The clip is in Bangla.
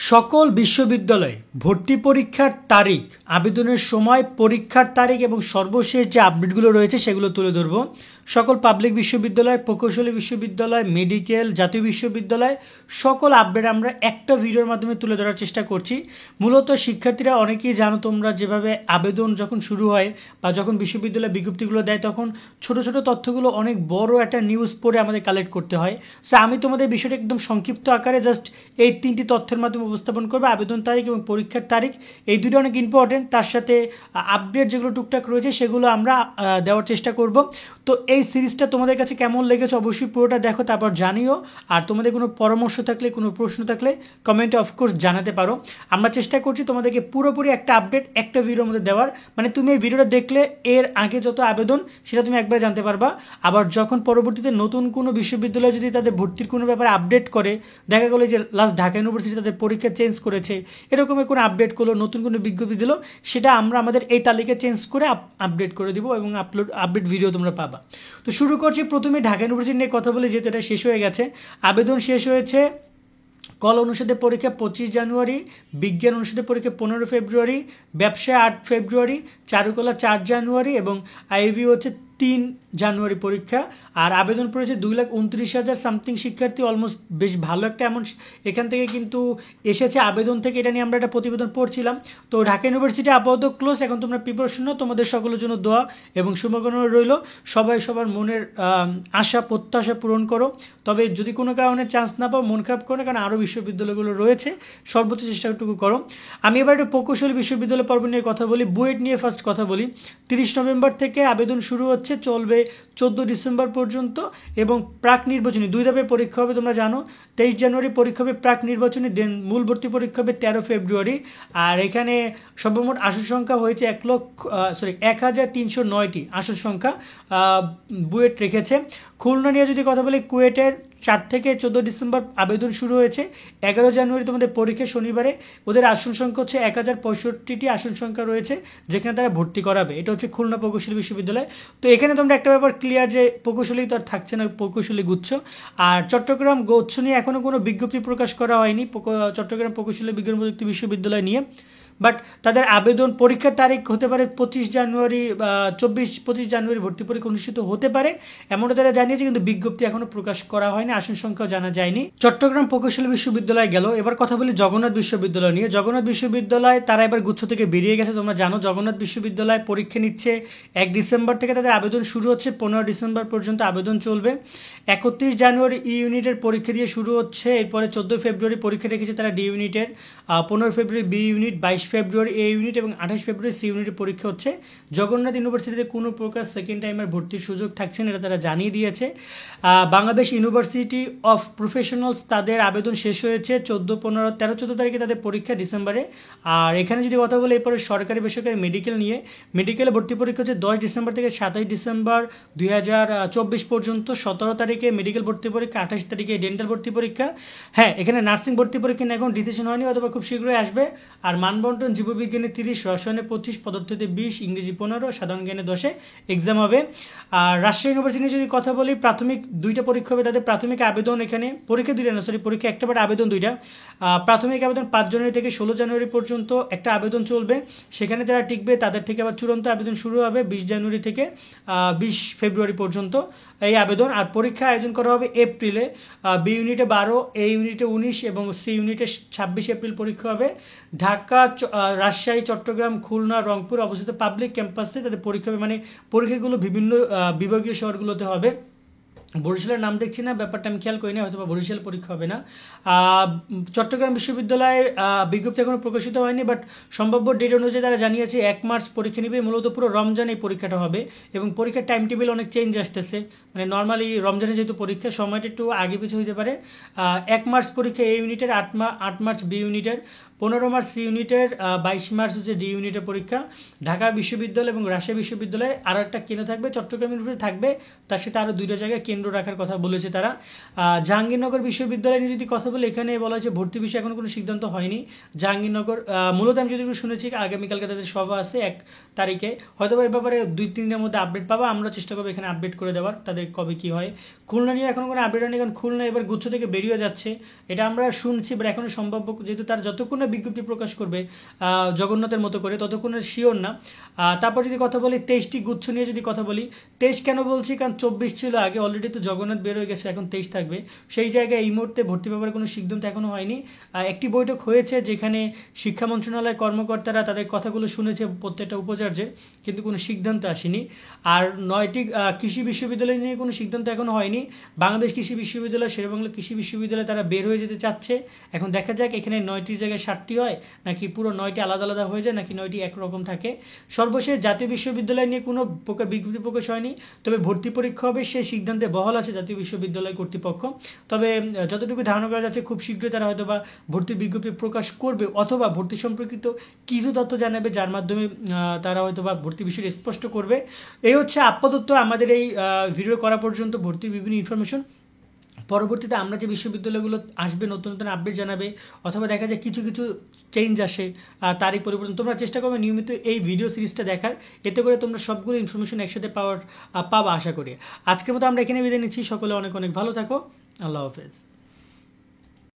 সকল বিশ্ববিদ্যালয়ে ভর্তি পরীক্ষার তারিখ, আবেদনের সময়, পরীক্ষার তারিখ এবং সর্বশেষ যে আপডেটগুলো রয়েছে সেগুলো তুলে ধরব। সকল পাবলিক বিশ্ববিদ্যালয়, প্রকৌশলী বিশ্ববিদ্যালয়, মেডিকেল, জাতীয় বিশ্ববিদ্যালয় সকল আপডেট আমরা একটা ভিডিওর মাধ্যমে তুলে ধরার চেষ্টা করছি। মূলত শিক্ষার্থীরা অনেকেই জানো তোমরা যেভাবে আবেদন যখন শুরু হয় বা যখন বিশ্ববিদ্যালয় বিজ্ঞপ্তিগুলো দেয় তখন ছোট ছোট তথ্যগুলো অনেক বড় একটা নিউজ পড়ে আমাদের কালেক্ট করতে হয়। সো আমি তোমাদের বিষয়টা একদম সংক্ষিপ্ত আকারে জাস্ট এই তিনটি তথ্যের মাধ্যমে উপস্থাপন করবে। আবেদন তারিখ এবং পরীক্ষার তারিখ, এই দুটো অনেক ইম্পর্টেন্ট। তার সাথে আপডেট যেগুলো টুকটাক রয়েছে সেগুলো আমরা দেওয়ার চেষ্টা করব। তো এই সিরিজটা তোমাদের কাছে কেমন লেগেছে অবশ্যই পুরোটা দেখো, তারপর জানিও। আর তোমাদের কোনো পরামর্শ থাকলে, কোনো প্রশ্ন থাকলে কমেন্টে অফকোর্স জানাতে পারো। আমরা চেষ্টা করছি তোমাদেরকে পুরোপুরি একটা আপডেট একটা ভিডিওর মধ্যে দেওয়ার, মানে তুমি এই ভিডিওটা দেখলে এর আগে যত আবেদন সেটা তুমি একবার জানতে পারবা। আবার যখন পরবর্তীতে নতুন কোনো বিশ্ববিদ্যালয় যদি তাদের ভর্তির কোনো ব্যাপারে আপডেট করে, দেখা গেলো যে লাস্ট ঢাকা ইউনিভার্সিটি তাদের পরীক্ষা চেঞ্জ করেছে, এরকমের কোনো আপডেট করলো, নতুন কোনো বিজ্ঞপ্তি দিল, সেটা আমরা আমাদের এই তালিকা চেঞ্জ করে আপডেট করে দিব এবং আপডেট ভিডিও তোমরা পাবা। তো শুরু করছি প্রথমে ঢাকা ইউনিভার্সিটি নিয়ে কথা বলে, যেহেতু এটা শেষ হয়ে গেছে। আবেদন শেষ হয়েছে। কলা অনুষদের পরীক্ষা 25 জানুয়ারি, বিজ্ঞান অনুষদের পরীক্ষা 15 ফেব্রুয়ারি, ব্যবসায় 8 ফেব্রুয়ারি, চারুকলা 4 জানুয়ারি এবং আইবি হচ্ছে 3 জানুয়ারি পরীক্ষা। আর আবেদন পড়েছে 2,29,000 সামথিং শিক্ষার্থী, অলমোস্ট বেশ ভালো একটা অ্যামাউন্ট এখান থেকে কিন্তু এসেছে আবেদন থেকে। এটা নিয়ে আমরা একটা প্রতিবেদন পড়ছিলাম। তো ঢাকা ইউনিভার্সিটি আপাতত ক্লোজ, এখন তোমরা প্রিপারেশন নাও। তোমাদের সকলের জন্য দোয়া এবং শুভকামনা রইল। সবাই সবার মনের আশা প্রত্যাশা পূরণ করো। তবে যদি কোনো কারণে চান্স না পাও, মন খারাপ করো না, কারণ আরও বিশ্ববিদ্যালয়গুলো রয়েছে, সর্বোচ্চ চেষ্টাটুকু করো। আমি এবার একটু প্রকৌশলী বিশ্ববিদ্যালয় পর্ব নিয়ে কথা বলি, বুয়েট নিয়ে ফার্স্ট কথা বলি। 30 নভেম্বর থেকে আবেদন শুরু হচ্ছে, চলবে 14 ডিসেম্বর পর্যন্ত এবং প্রাক নির্বাচনী 2 ধাপে পরীক্ষা হবে। তোমরা জানো 23 জানুয়ারি পরীক্ষা হবে প্রাক নির্বাচনী, দেন মূল ভর্তি পরীক্ষা হবে 13 ফেব্রুয়ারি। আর এখানে সর্বমোট আসন সংখ্যা হয়েছে 1,309টি আসন সংখ্যা বুয়েট রেখেছে। খুলনা নিয়ে যদি কথা বলি, কুয়েটের 4 থেকে 14 ডিসেম্বর আবেদন শুরু হয়েছে, 11 জানুয়ারি তোমাদের পরীক্ষা শনিবারে। ওদের আসন সংখ্যা হচ্ছে 1065টি আসন সংখ্যা রয়েছে যেখানে তারা ভর্তি করাবে। এটা হচ্ছে খুলনা প্রকৌশলী বিশ্ববিদ্যালয়। তো এখানে তোমরা একটা ব্যাপার ক্লিয়ার যে প্রকৌশলী তো আর থাকছে না, প্রকৌশলী গুচ্ছ। আর চট্টগ্রাম গুচ্ছ নিয়ে এখনও কোনো বিজ্ঞপ্তি প্রকাশ করা হয়নি চট্টগ্রাম প্রকৌশলী বিজ্ঞান প্রযুক্তি বিশ্ববিদ্যালয় নিয়ে। বাট তাদের আবেদন পরীক্ষার তারিখ হতে পারে 25 জানুয়ারি, 25 জানুয়ারি ভর্তি পরীক্ষা অনুষ্ঠিত হতে পারে, এমনটা তারা জানিয়েছে, কিন্তু বিজ্ঞপ্তি এখনো প্রকাশ করা হয়নি, আসন সংখ্যাও জানা যায়নি। চট্টগ্রাম প্রকৌশলী বিশ্ববিদ্যালয় গেল। এবার কথা বলি জগন্নাথ বিশ্ববিদ্যালয় নিয়ে। জগন্নাথ বিশ্ববিদ্যালয় তারা এবার গুচ্ছ থেকে বেরিয়ে গেছে। তোমরা জানো জগন্নাথ বিশ্ববিদ্যালয় পরীক্ষা নিচ্ছে 1 ডিসেম্বর থেকে, তাদের আবেদন শুরু হচ্ছে 15 ডিসেম্বর পর্যন্ত আবেদন চলবে। 31 জানুয়ারি ই ইউনিটের পরীক্ষা দিয়ে শুরু হচ্ছে, এরপরে 14 ফেব্রুয়ারি পরীক্ষা রেখেছে তারা ডি ইউনিটের, 15 ফেব্রুয়ারি বি ইউনিট, 22 ফেব্রুয়ারি এ ইউনিট এবং 28 ফেব্রুয়ারি সি ইউনিটের পরীক্ষা হচ্ছে। জগন্নাথ ইউনিভার্সিটিতে কোনো প্রকার সেকেন্ড টাইমের ভর্তির সুযোগ থাকছে না, এটা তারা জানিয়ে দিয়েছে। বাংলাদেশ ইউনিভার্সিটি অফ প্রফেশনালস তাদের আবেদন শেষ হয়েছে 13-14 তারিখে তাদের পরীক্ষা ডিসেম্বরে। আর এখানে যদি কথা বলে এরপরে সরকারি বেসরকারি মেডিকেল নিয়ে, মেডিকেলে ভর্তি পরীক্ষা হচ্ছে 10 ডিসেম্বর থেকে 27 ডিসেম্বর 2024 পর্যন্ত। 17 তারিখে মেডিকেল ভর্তি পরীক্ষা, 28 তারিখে ডেন্টাল ভর্তি পরীক্ষা। হ্যাঁ, এখানে নার্সিং ভর্তি পরীক্ষা নিয়ে এখন ডিসিশন হয়নি, অথবা খুব শীঘ্রই আসবে। আর মানবন্টন জীববিজ্ঞানে 30, রসায়নে 25, পদার্থতে 20, ইংরেজি 15, সাধারণ জ্ঞানে 10 এক্সাম হবে। আর রাজশাহী ইউনিভার্সিটি যদি কথা বলি, প্রাথমিক 2টা পরীক্ষা হবে তাদের। প্রাথমিক আবেদন এখানে পরীক্ষা 2টা না, পরীক্ষা একটা, বাট আবেদন 2টা। প্রাথমিক আবেদন 5 জানুয়ারি থেকে 16 জানুয়ারি পর্যন্ত একটা আবেদন চলবে। সেখানে যারা টিকবে তাদের থেকে আবার চূড়ান্ত আবেদন শুরু হবে 20 জানুয়ারি থেকে 20 ফেব্রুয়ারি পর্যন্ত এই আবেদন। আর পরীক্ষা আয়োজন করা হবে এপ্রিলে, বি ইউনিটে 12, এ ইউনিটে 19 এবং সি ইউনিটে 26 এপ্রিল পরীক্ষা হবে। ঢাকা, রাজশাহী, চট্টগ্রাম, খুলনা, রংপুর অবস্থিত পাবলিক ক্যাম্পাসে তাদের পরীক্ষা হবে, মানে পরীক্ষাগুলো বিভিন্ন বিভাগীয় শহরগুলোতে হবে। বরিশালের নাম দেখছি না, ব্যাপারটা আমি খেয়াল করি না, হয়তো বা বরিশাল পরীক্ষা হবে না। চট্টগ্রাম বিশ্ববিদ্যালয়ের বিজ্ঞপ্তি এখনও প্রকাশিত হয়নি, বাট সম্ভাব্য ডেট অনুযায়ী তারা জানিয়েছে 1 মার্চ পরীক্ষা নেবে। মূলত পুরো রমজানে এই পরীক্ষাটা হবে এবং পরীক্ষার টাইম টেবিল অনেক চেঞ্জ আসতেছে, মানে নর্মালি রমজানে যেহেতু পরীক্ষা সময়টা একটু আগে পিছু হতে পারে। 1 মার্চ পরীক্ষা এ ইউনিটের, 8 মার্চ বি ইউনিটের, 15 মার্চ সি ইউনিটের, 22 মার্চ হচ্ছে ডি ইউনিটের পরীক্ষা। ঢাকা বিশ্ববিদ্যালয় এবং রাজশাহী বিশ্ববিদ্যালয়ে আরও একটা কেন্দ্র থাকবে, চট্টগ্রাম ইউনিভার্সিটি থাকবে, তার সাথে আরও 2টা জায়গায় কেন্দ্র রাখার কথা বলেছে তারা। জাহাঙ্গীরনগর বিশ্ববিদ্যালয় নিয়ে যদি কথা বলি, এখানে বলা হয়েছে ভর্তি বিষয়ে এখনো কোনো সিদ্ধান্ত হয়নি। জাহাঙ্গীরনগর মূলত আমি যদি শুনেছি আগামীকালকে তাদের সভা আছে 1 তারিখে, হয়তো এই ব্যাপারে 2-3 দিনের মধ্যে আপডেট পাবো, আমরা চেষ্টা করবো এখানে আপডেট করে দেওয়ার তাদের কবে কি হয়। খুলনা নিয়ে এখনো কোনো আপডেট হয়নি, কারণ খুলনা এবার গুচ্ছ থেকে বেরিয়ে যাচ্ছে, এটা আমরা শুনছি, বাট এখনো সম্ভাব্য, যেহেতু তার যতক্ষণ না বিজ্ঞপ্তি প্রকাশ করবে জগন্নাথের মতো করে ততক্ষণ শিওর না। তারপর যদি কথা বলি 23টি গুচ্ছ নিয়ে যদি কথা বলি, 23 কেন বলছি, কারণ 24 ছিল আগে, অলরেডি তো জগন্নাথ বের হয়ে গেছে, এখন 23 থাকবে। সেই জায়গায় এই মুহূর্তে ভর্তি ব্যাপারে কোনো সিদ্ধান্ত এখনো হয়নি। একটি বৈঠক হয়েছে যেখানে শিক্ষা মন্ত্রণালয়ের কর্মকর্তারা তাদের কথাগুলো শুনেছে প্রত্যেকটা উপাচার্যের, কিন্তু কোনো সিদ্ধান্ত আসেনি। আর 9টি কৃষি বিশ্ববিদ্যালয় নিয়ে কোনো সিদ্ধান্ত এখনো হয়নি। বাংলাদেশ কৃষি বিশ্ববিদ্যালয়, শেরেবাংলা কৃষি বিশ্ববিদ্যালয় তারা বের হয়ে যেতে চাচ্ছে। এখন দেখা যাক এখানে 9টির জায়গায় 7টি হয়, নাকি পুরো 9টি আলাদা আলাদা হয়ে যায়, নাকি 9টি একরকম থাকে। সর্বশেষ জাতীয় বিশ্ববিদ্যালয় নিয়ে কোনো প্রকার বিজ্ঞপ্তি প্রকাশ হয়নি, তবে ভর্তি পরীক্ষা হবে সেই সিদ্ধান্তে বহাল আছে জাতীয় বিশ্ববিদ্যালয় কর্তৃপক্ষ। তবে যতটুকু ধারণা করা যাচ্ছে খুব শীঘ্রই তারা হয়তো বা ভর্তি বিজ্ঞপ্তি প্রকাশ করবে, অথবা ভর্তি সম্পর্কিত কিছু তথ্য জানাবে, যার মাধ্যমে তারা হয়তো বা ভর্তি বিষয়টি স্পষ্ট করবে। এই হচ্ছে আপাতত আমাদের এই ভিডিও করা পর্যন্ত ভর্তির বিভিন্ন ইনফরমেশন। পরবর্তীতে আমরা যে বিশ্ববিদ্যালয়গুলো আসবে নতুন নতুন আপডেট জানাবে, অথবা দেখা যায় কিছু কিছু চেঞ্জ আসে, তারই পরিবর্তন, তোমরা চেষ্টা করবে নিয়মিত এই ভিডিও সিরিজটা দেখার, এতে করে তোমরা সবগুলো ইনফরমেশন একসাথে পাবা আশা করি। আজকের মতো আমরা এখানে বিদায় নিচ্ছি, সকলে অনেক অনেক ভালো থাকো, আল্লাহ হাফেজ।